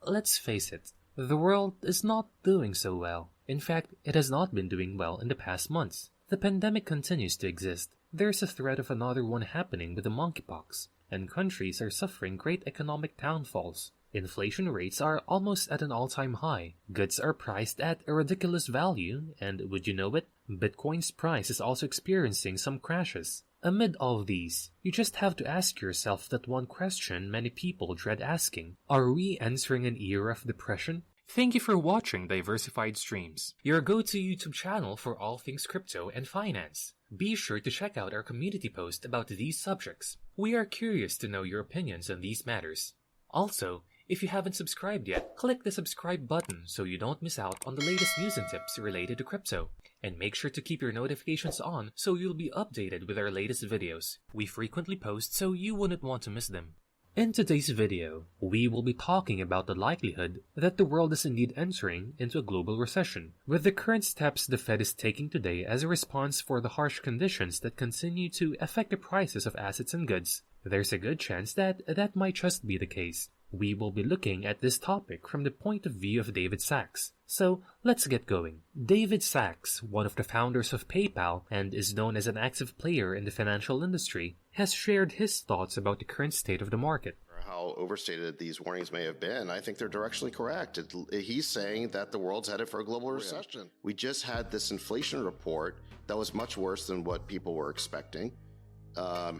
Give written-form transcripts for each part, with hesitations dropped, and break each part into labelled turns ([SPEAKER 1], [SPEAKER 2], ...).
[SPEAKER 1] let's face it, the world is not doing so well. In fact, it has not been doing well in the past months. The pandemic continues to exist. There's a threat of another one happening with the monkeypox, and countries are suffering great economic downfalls. Inflation rates are almost at an all-time high. Goods are priced at a ridiculous value, and would you know it, Bitcoin's price is also experiencing some crashes. Amid all these, you just have to ask yourself that one question many people dread asking. Are we entering an era of depression? Thank you for watching Diversified Streams, your go-to YouTube channel for all things crypto and finance. Be sure to check out our community post about these subjects. We are curious to know your opinions on these matters. Also, if you haven't subscribed yet, click the subscribe button so you don't miss out on the latest news and tips related to crypto. And make sure to keep your notifications on so you'll be updated with our latest videos. We frequently post so you wouldn't want to miss them. In today's video, we will be talking about the likelihood that the world is indeed entering into a global recession, with the current steps the Fed is taking today as a response for the harsh conditions that continue to affect the prices of assets and goods. There's a good chance that that might just be the case. We will be looking at this topic from the point of view of David Sacks. So, let's get going. David Sacks, one of the founders of PayPal and is known as an active player in the financial industry, has shared his thoughts about the current state of the market.
[SPEAKER 2] How overstated these warnings may have been, I think they're directionally correct. He's saying that the world's headed for a global recession. We just had this inflation report that was much worse than what people were expecting.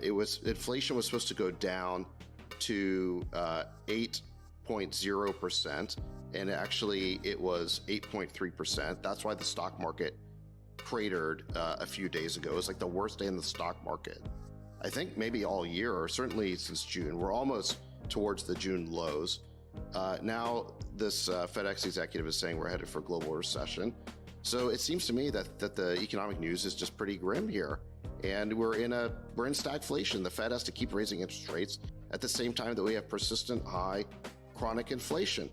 [SPEAKER 2] Inflation was supposed to go down to 8.0%, and actually it was 8.3%. That's why the stock market cratered a few days ago. It was like the worst day in the stock market, I think maybe all year, or certainly since June. We're almost towards the June lows. Now this FedEx executive is saying we're headed for global recession. So it seems to me that the economic news is just pretty grim here. And we're in stagflation. The Fed has to keep raising interest rates at the same time that we have persistent high chronic inflation.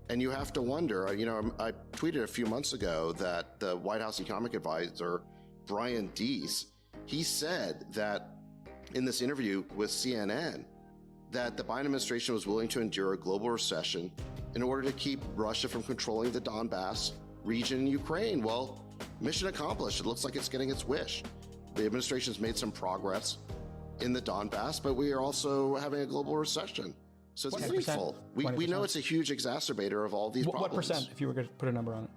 [SPEAKER 2] And you have to wonder, I tweeted a few months ago that the White House economic advisor, Brian Deese, he said that in this interview with CNN, that the Biden administration was willing to endure a global recession in order to keep Russia from controlling the Donbass region in Ukraine. Well, mission accomplished. It looks like it's getting its wish. The administration's made some progress in the Donbass, but we are also having a global recession. So it's meaningful. We know it's a huge exacerbator of all these problems.
[SPEAKER 3] What percent, if you were going to put a number on it?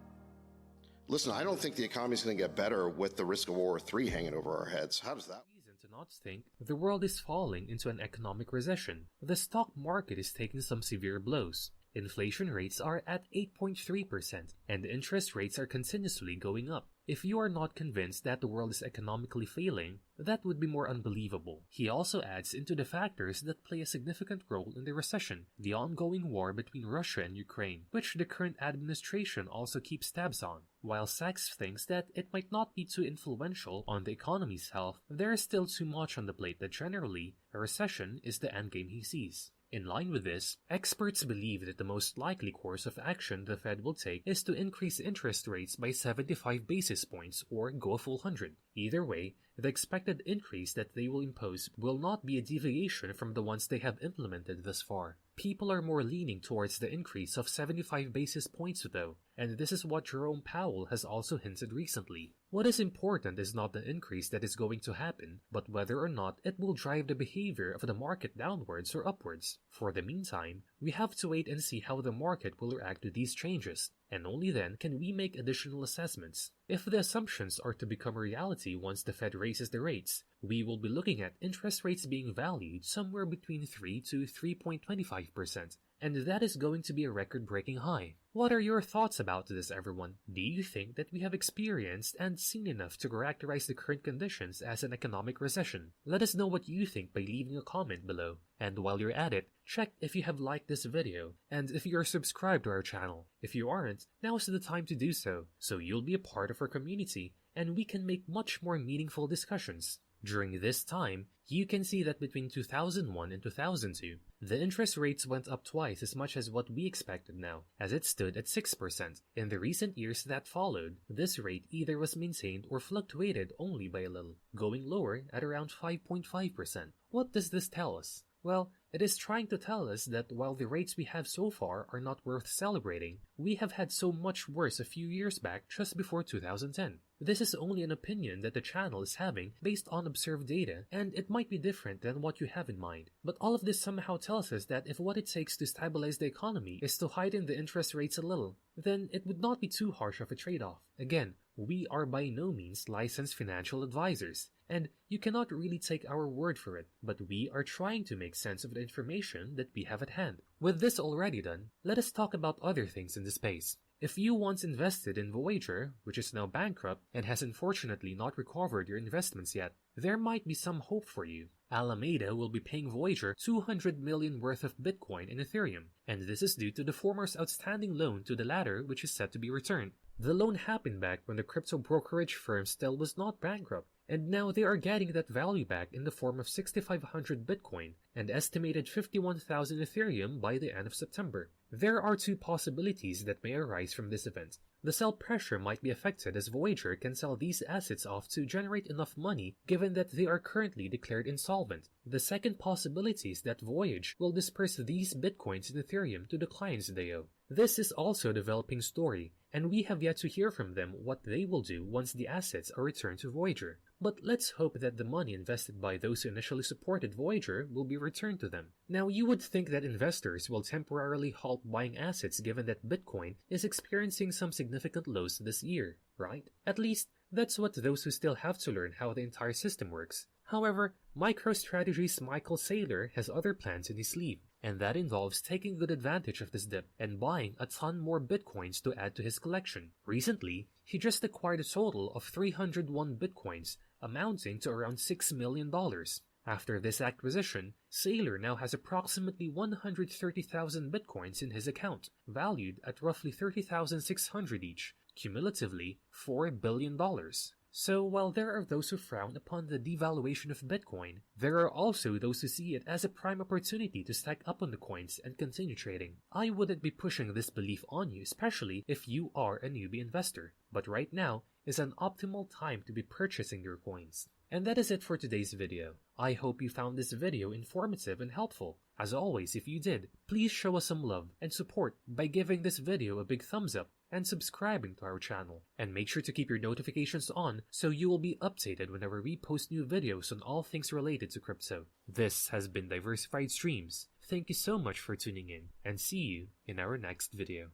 [SPEAKER 2] Listen, I don't think the economy is going to get better with the risk of World War III hanging over our heads. How does that?
[SPEAKER 1] Reason to not think the world is falling into an economic recession. The stock market is taking some severe blows. Inflation rates are at 8.3%, and interest rates are continuously going up. If you are not convinced that the world is economically failing, that would be more unbelievable. He also adds into the factors that play a significant role in the recession, the ongoing war between Russia and Ukraine, which the current administration also keeps tabs on. While Sachs thinks that it might not be too influential on the economy's health, there is still too much on the plate that generally, a recession is the endgame he sees. In line with this, experts believe that the most likely course of action the Fed will take is to increase interest rates by 75 basis points or go a full 100. Either way, the expected increase that they will impose will not be a deviation from the ones they have implemented thus far. People are more leaning towards the increase of 75 basis points though, and this is what Jerome Powell has also hinted recently. What is important is not the increase that is going to happen, but whether or not it will drive the behavior of the market downwards or upwards. For the meantime, we have to wait and see how the market will react to these changes, and only then can we make additional assessments. If the assumptions are to become a reality once the Fed raises the rates, we will be looking at interest rates being valued somewhere between 3 to 3.25%, and that is going to be a record-breaking high. What are your thoughts about this, everyone? Do you think that we have experienced and seen enough to characterize the current conditions as an economic recession? Let us know what you think by leaving a comment below. And while you're at it, check if you have liked this video, and if you're subscribed to our channel. If you aren't, now's the time to do so you'll be a part of our community, and we can make much more meaningful discussions. During this time, you can see that between 2001 and 2002, the interest rates went up twice as much as what we expected now, as it stood at 6%. In the recent years that followed, this rate either was maintained or fluctuated only by a little, going lower at around 5.5%. What does this tell us? Well, It is trying to tell us that while the rates we have so far are not worth celebrating, we have had so much worse a few years back just before 2010. This is only an opinion that the channel is having based on observed data, and it might be different than what you have in mind. But all of this somehow tells us that if what it takes to stabilize the economy is to heighten the interest rates a little, then it would not be too harsh of a trade-off. Again, we are by no means licensed financial advisors, and you cannot really take our word for it, but we are trying to make sense of the information that we have at hand. With this already done, let us talk about other things in the space. If you once invested in Voyager, which is now bankrupt and has unfortunately not recovered your investments yet, there might be some hope for you. Alameda will be paying Voyager $200 million worth of Bitcoin and Ethereum, and this is due to the former's outstanding loan to the latter, which is set to be returned. The loan happened back when the crypto brokerage firm still was not bankrupt, and now they are getting that value back in the form of 6,500 Bitcoin and estimated 51,000 Ethereum by the end of September. There are two possibilities that may arise from this event. The sell pressure might be affected as Voyager can sell these assets off to generate enough money given that they are currently declared insolvent. The second possibility is that Voyager will disperse these Bitcoins and Ethereum to the clients they owe. This is also a developing story, and we have yet to hear from them what they will do once the assets are returned to Voyager. But let's hope that the money invested by those who initially supported Voyager will be returned to them. Now, you would think that investors will temporarily halt buying assets given that Bitcoin is experiencing some significant lows this year, right? At least, that's what those who still have to learn how the entire system works. However, MicroStrategy's Michael Saylor has other plans in his sleeve, and that involves taking good advantage of this dip and buying a ton more Bitcoins to add to his collection. Recently, he just acquired a total of 301 Bitcoins, amounting to around $6 million. After this acquisition, Saylor now has approximately 130,000 Bitcoins in his account, valued at roughly $30,600 each, cumulatively $4 billion. So while there are those who frown upon the devaluation of Bitcoin, there are also those who see it as a prime opportunity to stack up on the coins and continue trading. I wouldn't be pushing this belief on you, especially if you are a newbie investor, but right now is an optimal time to be purchasing your coins. And that is it for today's video. I hope you found this video informative and helpful. As always, if you did, please show us some love and support by giving this video a big thumbs up and subscribing to our channel. And make sure to keep your notifications on so you will be updated whenever we post new videos on all things related to crypto. This has been Diversified Streams. Thank you so much for tuning in, and see you in our next video.